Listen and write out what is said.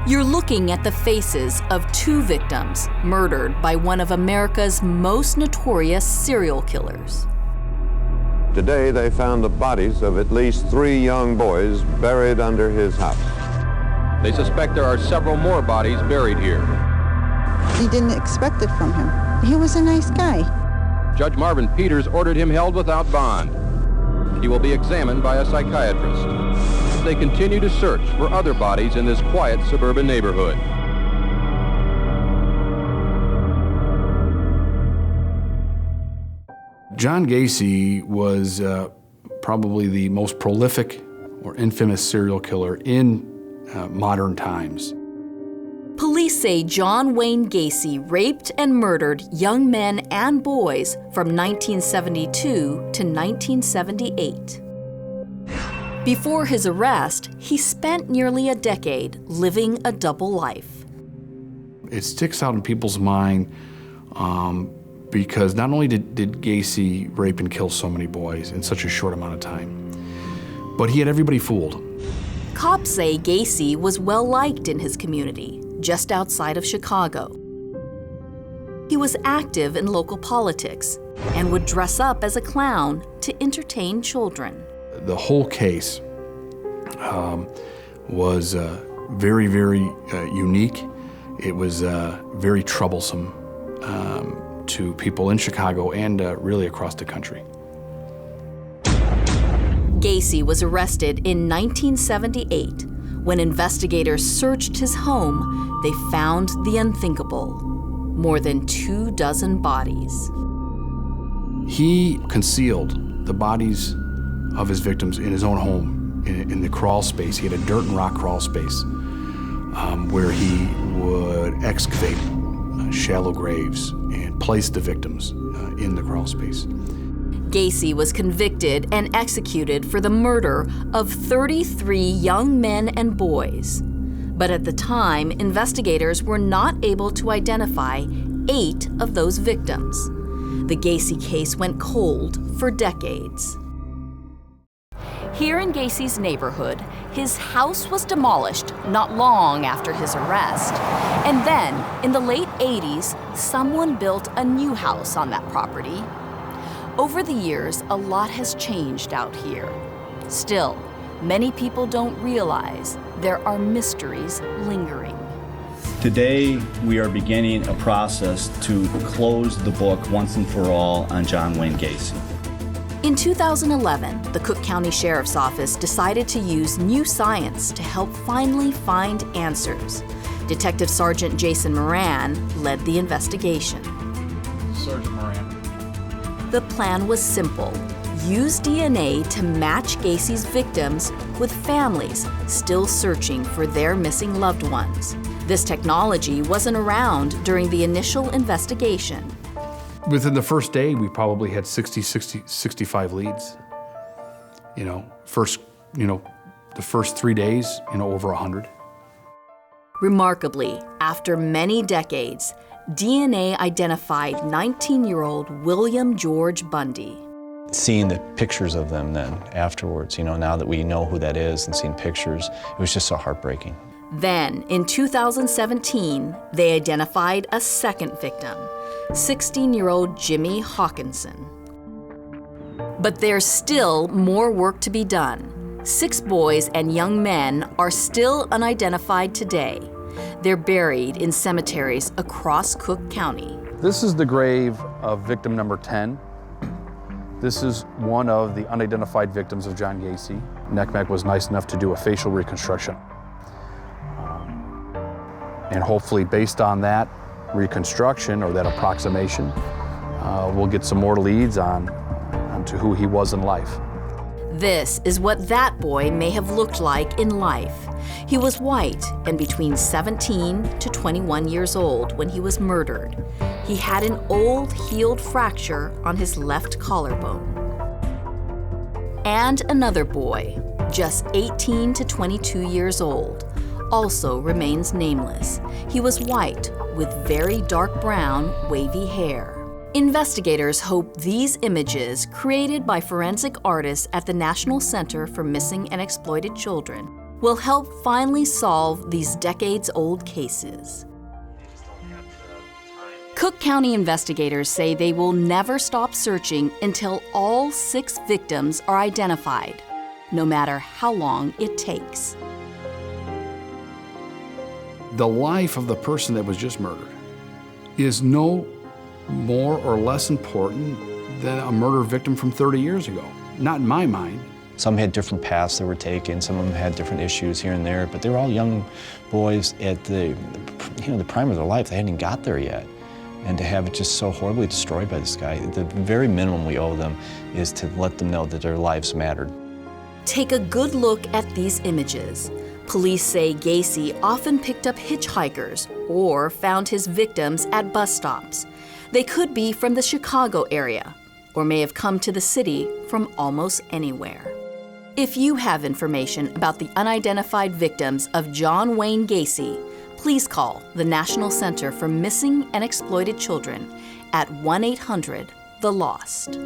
You're looking at the faces of two victims murdered by one of America's most notorious serial killers. Today, they found the bodies of at least 3 young boys buried under his house. They suspect there are several more bodies buried here. You didn't expect it from him. He was a nice guy. Judge Marvin Peters ordered him held without bond. He will be examined by a psychiatrist. They continue to search for other bodies in this quiet suburban neighborhood. John Gacy was probably the most prolific or infamous serial killer in modern times. Police say John Wayne Gacy raped and murdered young men and boys from 1972 to 1978. Before his arrest, he spent nearly a decade living a double life. It sticks out in people's mind because not only did Gacy rape and kill so many boys in such a short amount of time, but he had everybody fooled. Cops say Gacy was well-liked in his community, just outside of Chicago. He was active in local politics and would dress up as a clown to entertain children. The whole case was very, very unique. It was very troublesome to people in Chicago and really across the country. Gacy was arrested in 1978. When investigators searched his home, they found the unthinkable: more than 24 bodies. He concealed the bodies of his victims in his own home, in the crawl space. He had a dirt and rock crawl space where he would excavate shallow graves and place the victims in the crawl space. Gacy was convicted and executed for the murder of 33 young men and boys. But at the time, investigators were not able to identify 8 of those victims. The Gacy case went cold for decades. Here in Gacy's neighborhood, his house was demolished not long after his arrest. And then, in the late 80s, someone built a new house on that property. Over the years, a lot has changed out here. Still, many people don't realize there are mysteries lingering. Today, we are beginning a process to close the book once and for all on John Wayne Gacy. In 2011, the Cook County Sheriff's Office decided to use new science to help finally find answers. Detective Sergeant Jason Moran led the investigation. Sergeant Moran. The plan was simple: use DNA to match Gacy's victims with families still searching for their missing loved ones. This technology wasn't around during the initial investigation. Within the first day, we probably had 65 leads. The first 3 days, over 100. Remarkably, after many decades, DNA identified 19-year-old William George Bundy. Seeing the pictures of them then afterwards, now that we know who that is and seeing pictures, it was just so heartbreaking. Then, in 2017, they identified a second victim, 16-year-old Jimmy Hawkinson. But there's still more work to be done. 6 boys and young men are still unidentified today. They're buried in cemeteries across Cook County. This is the grave of victim number 10. This is one of the unidentified victims of John Gacy. NCMEC was nice enough to do a facial reconstruction. And hopefully, based on that reconstruction or that approximation, we'll get some more leads on to who he was in life. This is what that boy may have looked like in life. He was white and between 17 to 21 years old when he was murdered. He had an old healed fracture on his left collarbone. And another boy, just 18 to 22 years old, also remains nameless. He was white with very dark brown, wavy hair. Investigators hope these images, created by forensic artists at the National Center for Missing and Exploited Children, will help finally solve these decades-old cases. Cook County investigators say they will never stop searching until all 6 victims are identified, no matter how long it takes. The life of the person that was just murdered is no more or less important than a murder victim from 30 years ago. Not in my mind. Some had different paths that were taken, some of them had different issues here and there, but they were all young boys at the prime of their life. They hadn't even got there yet. And to have it just so horribly destroyed by this guy, the very minimum we owe them is to let them know that their lives mattered. Take a good look at these images. Police say Gacy often picked up hitchhikers or found his victims at bus stops. They could be from the Chicago area or may have come to the city from almost anywhere. If you have information about the unidentified victims of John Wayne Gacy, please call the National Center for Missing and Exploited Children at 1-800-THE-LOST.